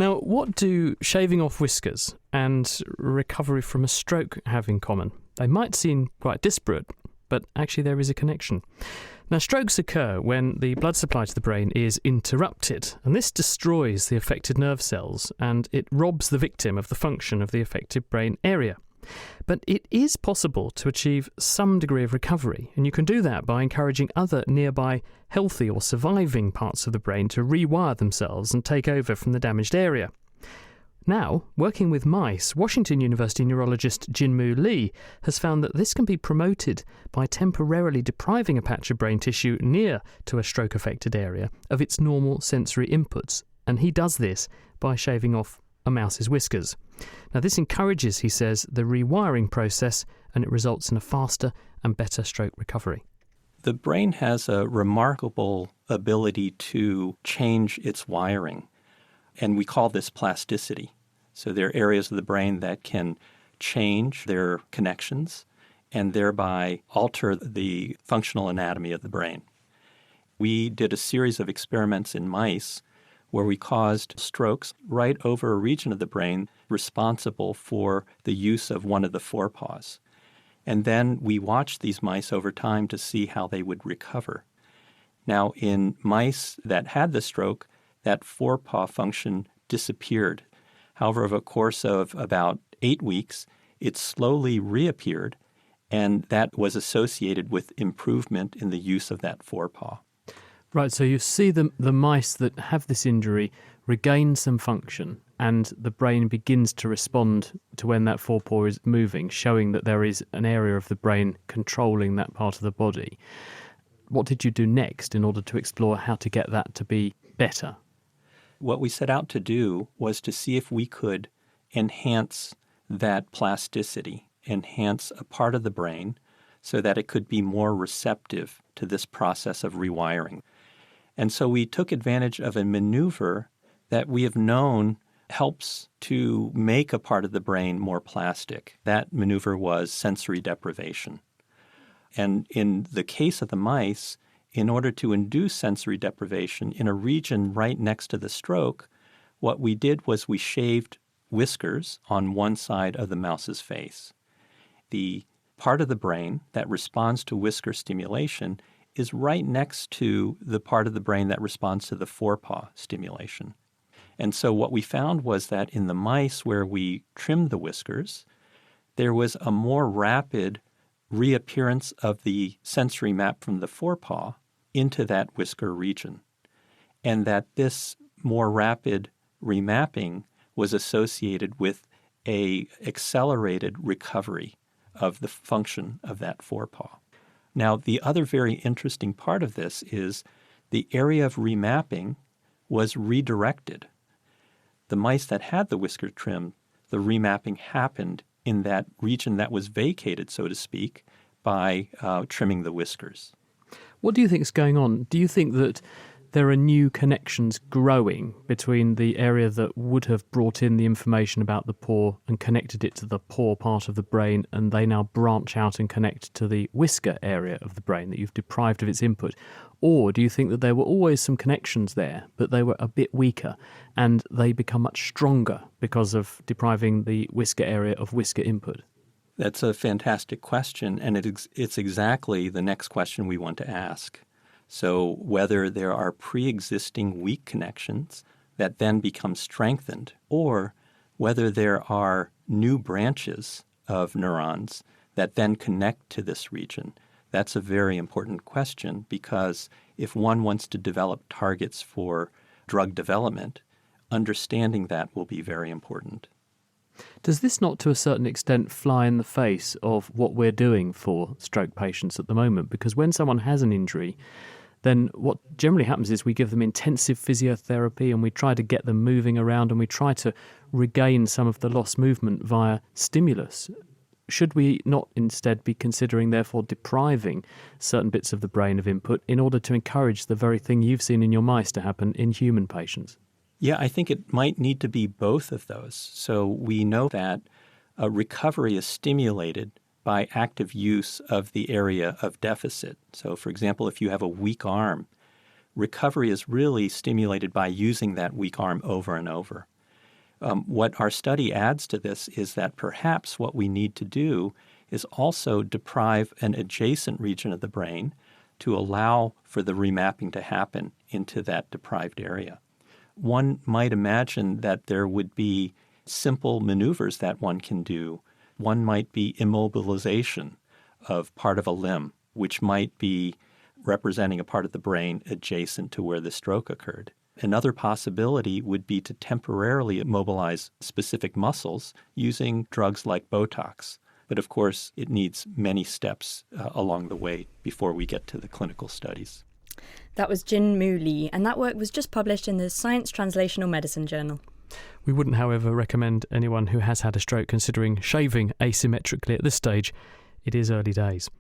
Now, what do shaving off whiskers and recovery from a stroke have in common? They might seem quite disparate, but actually there is a connection. Now, strokes occur when the blood supply to the brain is interrupted, and this destroys the affected nerve cells, and it robs the victim of the function of the affected brain area. But it is possible to achieve some degree of recovery, and you can do that by encouraging other nearby healthy or surviving parts of the brain to rewire themselves and take over from the damaged area. Now, working with mice, Washington University neurologist Jinmu Lee has found that this can be promoted by temporarily depriving a patch of brain tissue near to a stroke-affected area of its normal sensory inputs, and he does this by shaving off a mouse's whiskers. Now, this encourages, he says, the rewiring process, and it results in a faster and better stroke recovery. The brain has a remarkable ability to change its wiring, and we call this plasticity. So there are areas of the brain that can change their connections and thereby alter the functional anatomy of the brain. We did a series of experiments in mice where we caused strokes right over a region of the brain responsible for the use of one of the forepaws. And then we watched these mice over time to see how they would recover. Now, in mice that had the stroke, that forepaw function disappeared. However, over a course of about 8 weeks, it slowly reappeared, and that was associated with improvement in the use of that forepaw. Right, so you see the mice that have this injury regain some function, and the brain begins to respond to when that forepaw is moving, showing that there is an area of the brain controlling that part of the body. What did you do next in order to explore how to get that to be better? What we set out to do was to see if we could enhance that plasticity, enhance a part of the brain so that it could be more receptive to this process of rewiring. And so we took advantage of a maneuver that we have known helps to make a part of the brain more plastic. That maneuver was sensory deprivation. And in the case of the mice, in order to induce sensory deprivation in a region right next to the stroke, what we did was we shaved whiskers on one side of the mouse's face. The part of the brain that responds to whisker stimulation is right next to the part of the brain that responds to the forepaw stimulation. And so what we found was that in the mice where we trimmed the whiskers, there was a more rapid reappearance of the sensory map from the forepaw into that whisker region, and that this more rapid remapping was associated with an accelerated recovery of the function of that forepaw. Now, the other very interesting part of this is the area of remapping was redirected. The mice that had the whisker trimmed, the remapping happened in that region that was vacated, so to speak, by trimming the whiskers. What do you think is going on? Do you think that there are new connections growing between the area that would have brought in the information about the paw and connected it to the paw part of the brain, and they now branch out and connect to the whisker area of the brain that you've deprived of its input? Or do you think that there were always some connections there, but they were a bit weaker, and they become much stronger because of depriving the whisker area of whisker input? That's a fantastic question, and it's exactly the next question we want to ask. So whether there are pre-existing weak connections that then become strengthened, or whether there are new branches of neurons that then connect to this region, that's a very important question, because if one wants to develop targets for drug development, understanding that will be very important. Does this not, to a certain extent, fly in the face of what we're doing for stroke patients at the moment? Because when someone has an injury, then what generally happens is we give them intensive physiotherapy and we try to get them moving around and we try to regain some of the lost movement via stimulus. Should we not instead be considering, therefore, depriving certain bits of the brain of input in order to encourage the very thing you've seen in your mice to happen in human patients? Yeah, I think it might need to be both of those. So we know that recovery is stimulated by active use of the area of deficit. So, for example, if you have a weak arm, recovery is really stimulated by using that weak arm over and over. What our study adds to this is that perhaps what we need to do is also deprive an adjacent region of the brain to allow for the remapping to happen into that deprived area. One might imagine that there would be simple maneuvers that one can do. One might be immobilization of part of a limb, which might be representing a part of the brain adjacent to where the stroke occurred. Another possibility would be to temporarily immobilize specific muscles using drugs like Botox. But of course, it needs many steps along the way before we get to the clinical studies. That was Jin-Moo Lee, and that work was just published in the Science Translational Medicine Journal. We wouldn't, however, recommend anyone who has had a stroke considering shaving asymmetrically at this stage. It is early days.